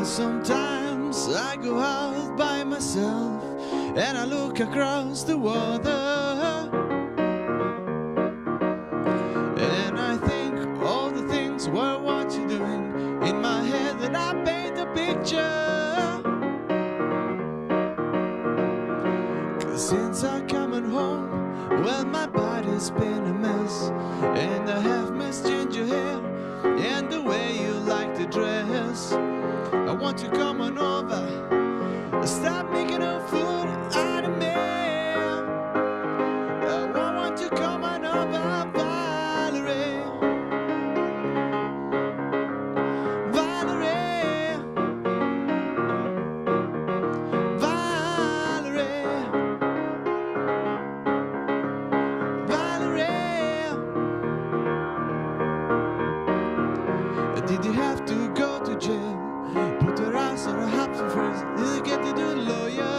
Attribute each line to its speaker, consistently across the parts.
Speaker 1: Sometimes I go out by myself and I look across the water, and I think all the things, well, what you're doing in my head, and I paint a picture. 'Cause since I coming home, well, my body's been a mess, and I have missed ginger hair and the way you like to dress. I want you coming over, stop making a fool out of me. I want you coming over, Valerie. Valerie. Valerie. Valerie. Did you have to go to jail? Put her ass on a hop first, you get to do a lawyer.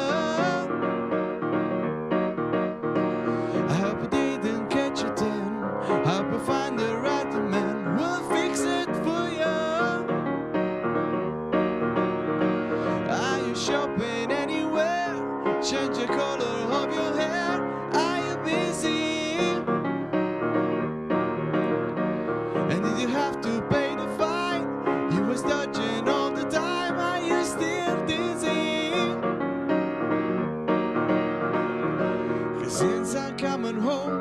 Speaker 1: I hope you didn't catch it then. I hope you find the right man, we'll fix it for you. Are you shopping anywhere? Change the color of your hair. Are you busy? And did you have to pay the fine? You was dodging all the time. Are you still dizzy? 'Cause since I'm coming home,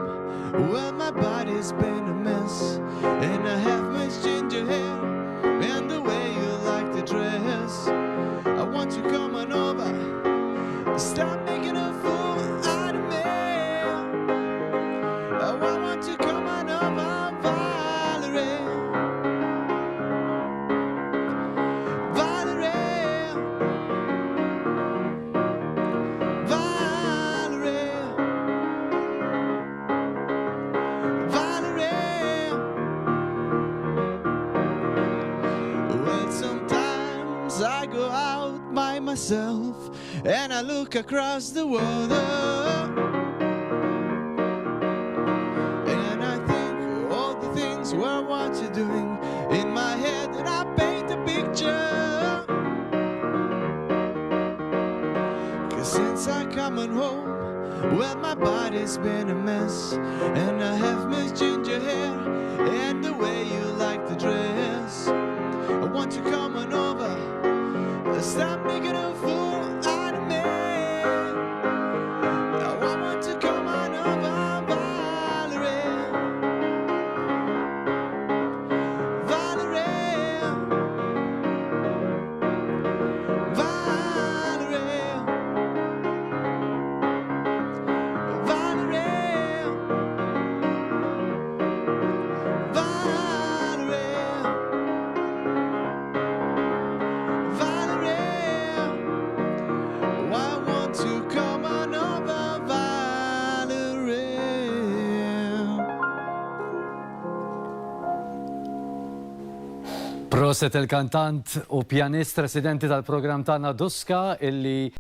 Speaker 1: well, my body's been a mess, and I have missed ginger hair and the way you like to dress. I want you coming over, stop making a fool out of me. I want you coming over, Valerie. Valerie. Valerie. Valerie. Well, sometimes I go out by myself and I look across the water, and I think all the things, well, what you're doing in my head, and I paint a picture. 'Cause since I coming home, well, my body's been a mess, and I have missed ginger hair and the way you like to dress. I want you coming over, stop making a fool out of me. I want you coming over, Valerie. Valerie. Valerie. Valerie. Valerie. Valerie. Why won't you come on over, Valerie?
Speaker 2: Proset il-kantant u pjanist residenti tal-programm tagħna Duska illi